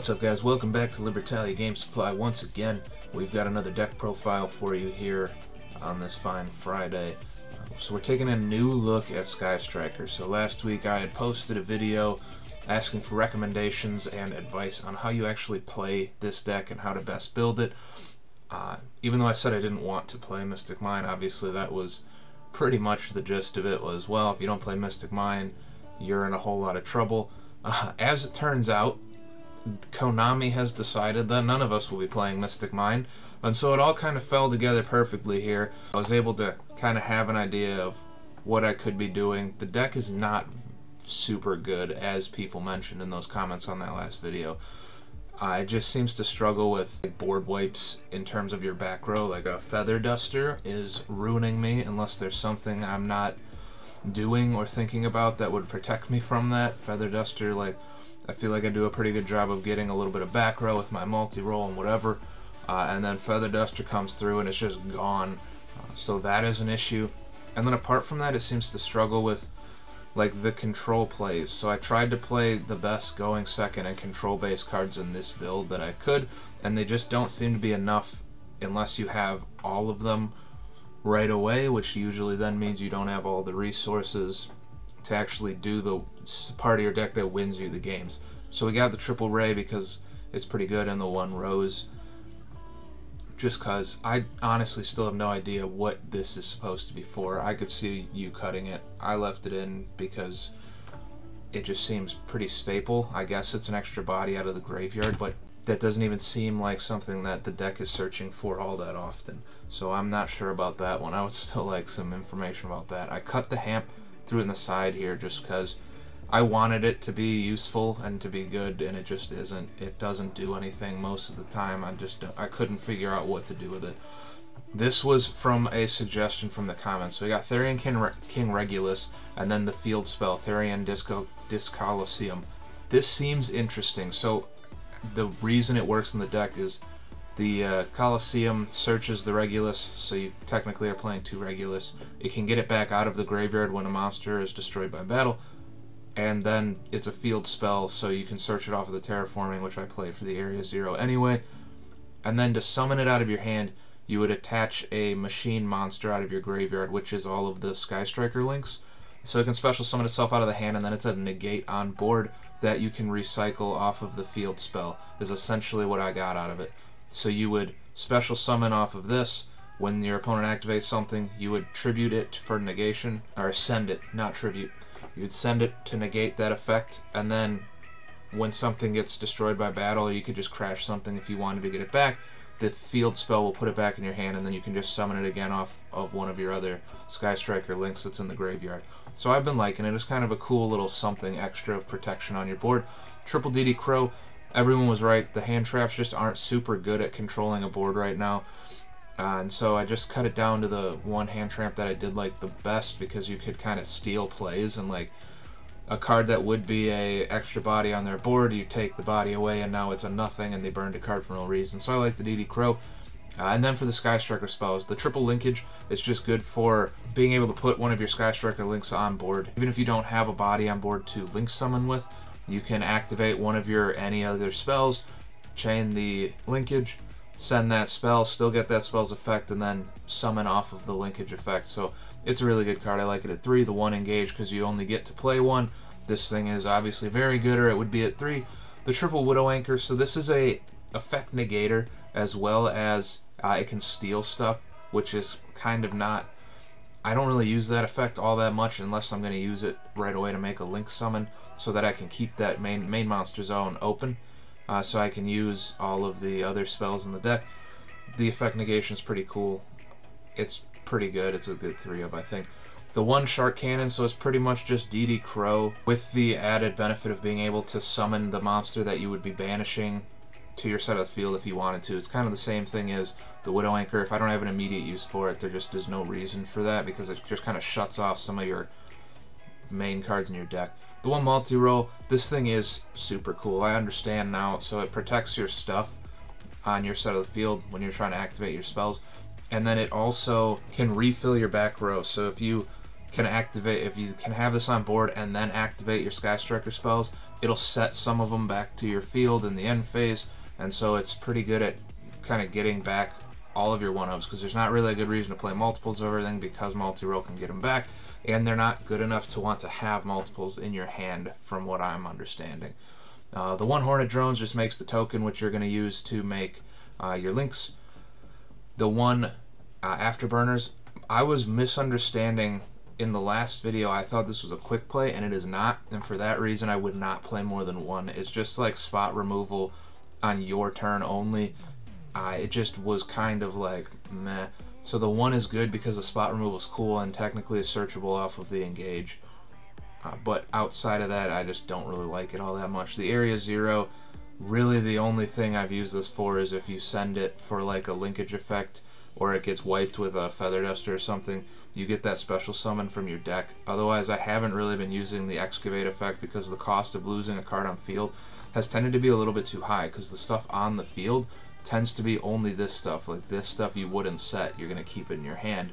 What's up, guys? Welcome back to Libertalia Game Supply. Once again, we've got another deck profile for you here on this fine Friday. So we're taking a new look at Sky Striker. So last week I had posted a video asking for recommendations and advice on how you actually play this deck and how to best build it. Even though I said I didn't want to play Mystic Mine, obviously that was pretty much the gist of it. Was, well, if you don't play Mystic Mine, you're in a whole lot of trouble. As it turns out, Konami has decided that none of us will be playing Mystic Mine, and so it all kind of fell together perfectly here. I was able to kind of have an idea of what I could be doing. The deck is not super good, as people mentioned in those comments on that last video. It just seems to struggle with board wipes in terms of your back row. Like a Feather Duster is ruining me unless there's something I'm not doing or thinking about that would protect me from that. Feather Duster, like, I feel like I do a pretty good job of getting a little bit of back row with my multi-roll and whatever, and then Feather Duster comes through and it's just gone. So that is an issue. And then apart from that, it seems to struggle with like the control plays. So I tried to play the best going second and control based cards in this build that I could, and they just don't seem to be enough unless you have all of them right away, which usually then means you don't have all the resources to actually do the part of your deck that wins you the games. So we got the Triple Ray because it's pretty good, and the One Rose just because I honestly still have no idea what this is supposed to be for. I could see you cutting it. I left it in because it just seems pretty staple. I guess it's an extra body out of the graveyard, but that doesn't even seem like something that the deck is searching for all that often. So I'm not sure about that one. I would still like some information about that. I cut the Hamp, threw it in the side here just because I wanted it to be useful and to be good, and it just isn't. It doesn't do anything most of the time. I couldn't figure out what to do with it. This was from a suggestion from the comments. So we got Therian King Regulus, and then the field spell Therian Discoloseum. This seems interesting. So the reason it works in the deck is the Colosseum searches the Regulus, so you technically are playing two Regulus. It can get it back out of the graveyard when a monster is destroyed by battle, and then it's a field spell, so you can search it off of the Terraforming, which I played for the Area 0 anyway. And then to summon it out of your hand, you would attach a machine monster out of your graveyard, which is all of the Sky Striker links. So it can special summon itself out of the hand, and then it's a negate on board that you can recycle off of the field spell, is essentially what I got out of it. So you would special summon off of this. When your opponent activates something, you would tribute it for negation, or send it, not tribute. You would send it to negate that effect, and then when something gets destroyed by battle, or you could just crash something if you wanted to get it back, the field spell will put it back in your hand, and then you can just summon it again off of one of your other Sky Striker links that's in the graveyard. So I've been liking it. It's kind of a cool little something extra of protection on your board. Triple DD Crow, everyone was right. The hand traps just aren't super good at controlling a board right now. And so I just cut it down to the one hand trap that I did like the best, because you could kind of steal plays, and like a card that would be a extra body on their board, you take the body away and now it's a nothing and they burned a card for no reason. So I like the DD Crow. And then for the Sky Striker spells, the triple linkage is just good for being able to put one of your Sky Striker links on board. Even if you don't have a body on board to link summon with, you can activate one of your any other spells, chain the linkage, send that spell, still get that spell's effect, and then summon off of the linkage effect. So it's a really good card. I like it at 3. The 1 engage, because you only get to play 1. This thing is obviously very good, or it would be at 3. The triple Widow Anchor, so this is a effect negator, as well as it can steal stuff, which is kind of not... I don't really use that effect all that much unless I'm going to use it right away to make a link summon, so that I can keep that main monster zone open. So I can use all of the other spells in the deck. The effect negation is pretty cool. It's pretty good. It's a good 3-up, I think. The one Shark Cannon, so it's pretty much just DD Crow, with the added benefit of being able to summon the monster that you would be banishing to your side of the field if you wanted to. It's kind of the same thing as the Widow Anchor. If I don't have an immediate use for it, there just is no reason for that, because it just kind of shuts off some of your main cards in your deck. The one multi-roll, this thing is super cool. I understand now, so it protects your stuff on your side of the field when you're trying to activate your spells, and then it also can refill your back row. So if you can activate, if you can have this on board and then activate your Sky Striker spells, it'll set some of them back to your field in the end phase, and so it's pretty good at kind of getting back all of your 1-ofs, because there's not really a good reason to play multiples of everything, because multi-roll can get them back, and they're not good enough to want to have multiples in your hand, from what I'm understanding. The 1 Hornet Drones just makes the token which you're going to use to make your links. The 1 Afterburners, I was misunderstanding in the last video. I thought this was a quick play, and it is not, and for that reason I would not play more than 1. It's just like spot removal on your turn only. It just was kind of like meh. So the 1 is good because the spot removal is cool and technically is searchable off of the engage. But outside of that, I just don't really like it all that much. The Area 0, really the only thing I've used this for is if you send it for like a linkage effect, or it gets wiped with a Feather Duster or something, you get that special summon from your deck. Otherwise, I haven't really been using the Excavate effect, because the cost of losing a card on field has tended to be a little bit too high, because the stuff on the field tends to be only this stuff. Like this stuff you wouldn't set, you're going to keep it in your hand.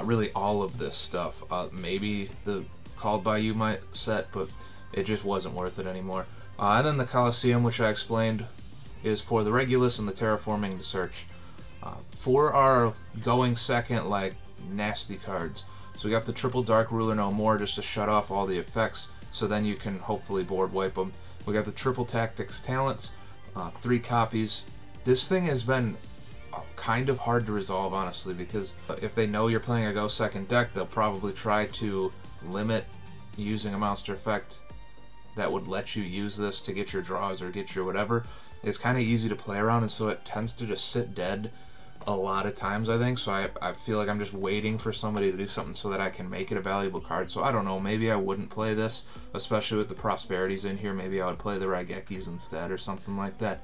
Really all of this stuff. Maybe the Called by You might set, but it just wasn't worth it anymore. And then the Colosseum, which I explained, is for the Regulus and the Terraforming to search. For our going second, like, nasty cards. So we got the triple Dark Ruler No More, just to shut off all the effects, so then you can hopefully board wipe them. We got the triple Tactics Talents, 3 copies. This thing has been kind of hard to resolve, honestly, because if they know you're playing a go second deck, they'll probably try to limit using a monster effect that would let you use this to get your draws or get your whatever. It's kind of easy to play around, and so it tends to just sit dead a lot of times, I think. So I feel like I'm just waiting for somebody to do something so that I can make it a valuable card. So I don't know, maybe I wouldn't play this, especially with the Prosperities in here. Maybe I would play the Raigekis instead or something like that.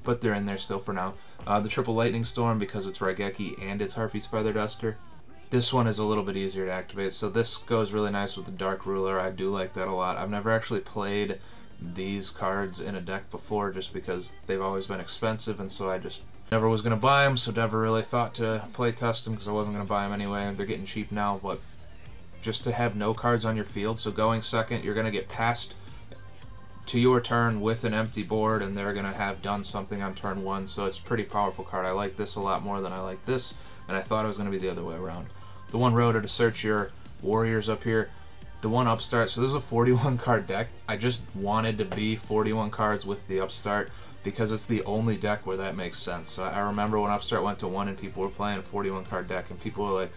But they're in there still for now. The triple Lightning Storm, because it's Raigeki and it's Harpy's Feather Duster. This one is a little bit easier to activate, so this goes really nice with the Dark Ruler. I do like that a lot. I've never actually played these cards in a deck before, just because they've always been expensive, and so I just never was going to buy them, so never really thought to play test them, because I wasn't going to buy them anyway. They're getting cheap now, but just to have no cards on your field, so going second, you're going to get passed to your turn with an empty board, and they're going to have done something on turn 1, so it's a pretty powerful card. I like this a lot more than I like this, and I thought it was going to be the other way around. The 1 Rhoda to search your warriors up here. The 1 Upstart, so this is a 41 card deck. I just wanted to be 41 cards with the Upstart, because it's the only deck where that makes sense. So I remember when Upstart went to 1 and people were playing a 41 card deck, and people were like,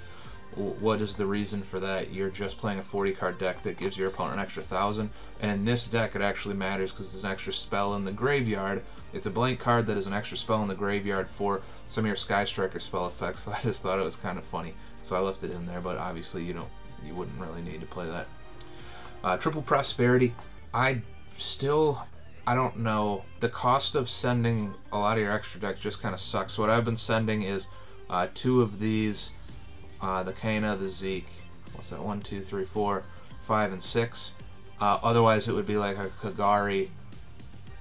what is the reason for that? You're just playing a 40 card deck that gives your opponent an extra 1,000. And in this deck it actually matters, because there's an extra spell in the graveyard. It's a blank card that is an extra spell in the graveyard for some of your Sky Striker spell effects. So I just thought it was kind of funny, so I left it in there, but obviously you wouldn't really need to play that. Triple Prosperity. I don't know. The cost of sending a lot of your extra decks just kind of sucks. So what I've been sending is 2 of these, the Kena, the Zeke. What's that? 1, 2, 3, 4, 5, and 6. Otherwise it would be like a Kagari,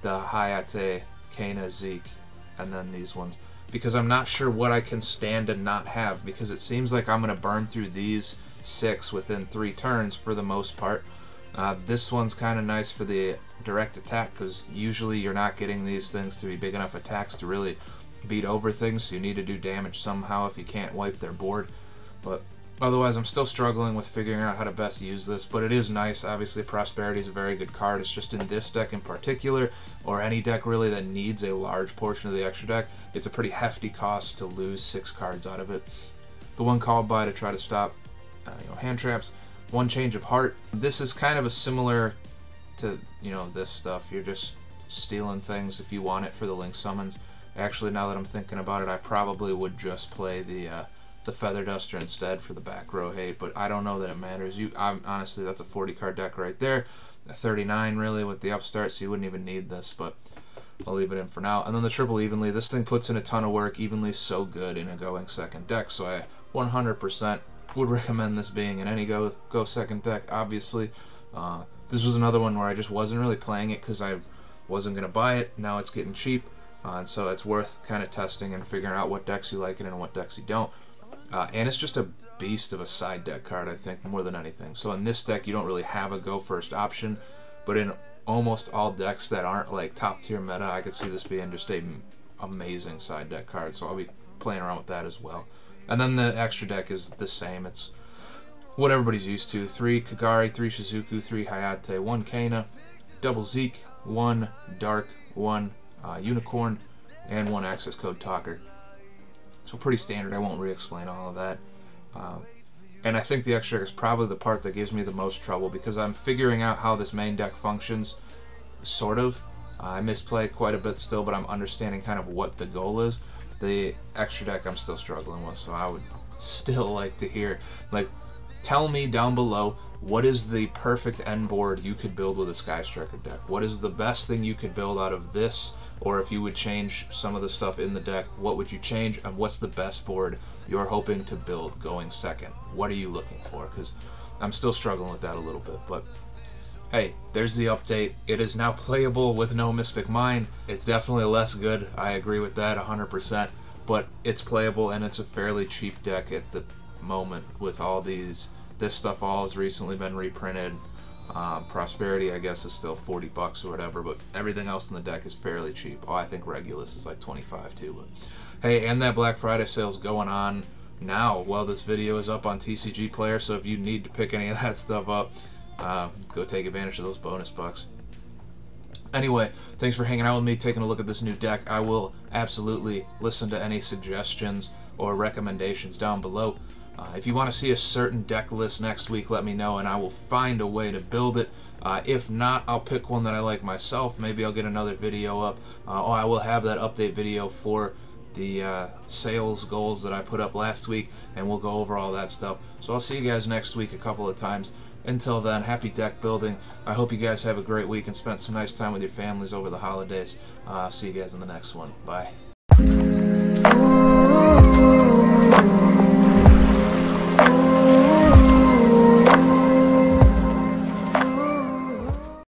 the Hayate, Kena, Zeke, and then these ones. Because I'm not sure what I can stand and not have, because it seems like I'm going to burn through these 6 within 3 turns for the most part. This one's kind of nice for the direct attack, because usually you're not getting these things to be big enough attacks to really beat over things, so you need to do damage somehow if you can't wipe their board. But otherwise I'm still struggling with figuring out how to best use this, but it is nice. Obviously Prosperity is a very good card. It's just in this deck in particular, or any deck really that needs a large portion of the extra deck, it's a pretty hefty cost to lose 6 cards out of it. The 1 Called By to try to stop hand traps. 1 Change of Heart. This is kind of a similar to this stuff. You're just stealing things if you want it for the link summons. Actually, now that I'm thinking about it, I probably would just play the Feather Duster instead for the back row hate, but I don't know that it matters. Honestly, that's a 40 card deck right there. A 39 really with the Upstart, so you wouldn't even need this, but I'll leave it in for now. And then the Triple Evenly. This thing puts in a ton of work. Evenly's so good in a going second deck, so I 100% would recommend this being in any go second deck, obviously. This was another one where I just wasn't really playing it because I wasn't going to buy it. Now it's getting cheap, and so it's worth kind of testing and figuring out what decks you like it and what decks you don't. and it's just a beast of a side deck card, I think, more than anything. So in this deck, you don't really have a go first option, but in almost all decks that aren't like top tier meta, I could see this being just a amazing side deck card. So I'll be playing around with that as well. And then the extra deck is the same. It's what everybody's used to: 3 Kagari, 3 Shizuku, 3 Hayate, 1 Kana, double Zeke, 1 Dark, 1 Unicorn, and 1 access code Talker. So pretty standard. I won't re-explain all of that. And I think the extra deck is probably the part that gives me the most trouble, because I'm figuring out how this main deck functions, sort of. I misplay quite a bit still, but I'm understanding kind of what the goal is. The extra deck I'm still struggling with, so I would still like to hear, like, tell me down below, what is the perfect end board you could build with a Sky Striker deck? What is the best thing you could build out of this? Or if you would change some of the stuff in the deck, what would you change? And what's the best board you're hoping to build going second? What are you looking for? Because I'm still struggling with that a little bit. But hey, there's the update. It is now playable with no Mystic Mine. It's definitely less good. I agree with that 100%. But it's playable, and it's a fairly cheap deck at the moment with all these. This stuff all has recently been reprinted. Prosperity, I guess, is still $40 or whatever, but everything else in the deck is fairly cheap. Oh, I think Regulus is like $25 too. But hey, and that Black Friday sale's going on now while this video is up on TCG Player, so if you need to pick any of that stuff up, go take advantage of those bonus bucks. Anyway, thanks for hanging out with me, taking a look at this new deck. I will absolutely listen to any suggestions or recommendations down below. If you want to see a certain deck list next week, let me know, and I will find a way to build it. If not, I'll pick one that I like myself. Maybe I'll get another video up. Oh, I will have that update video for the sales goals that I put up last week, and we'll go over all that stuff. So I'll see you guys next week a couple of times. Until then, happy deck building. I hope you guys have a great week and spent some nice time with your families over the holidays. See you guys in the next one. Bye.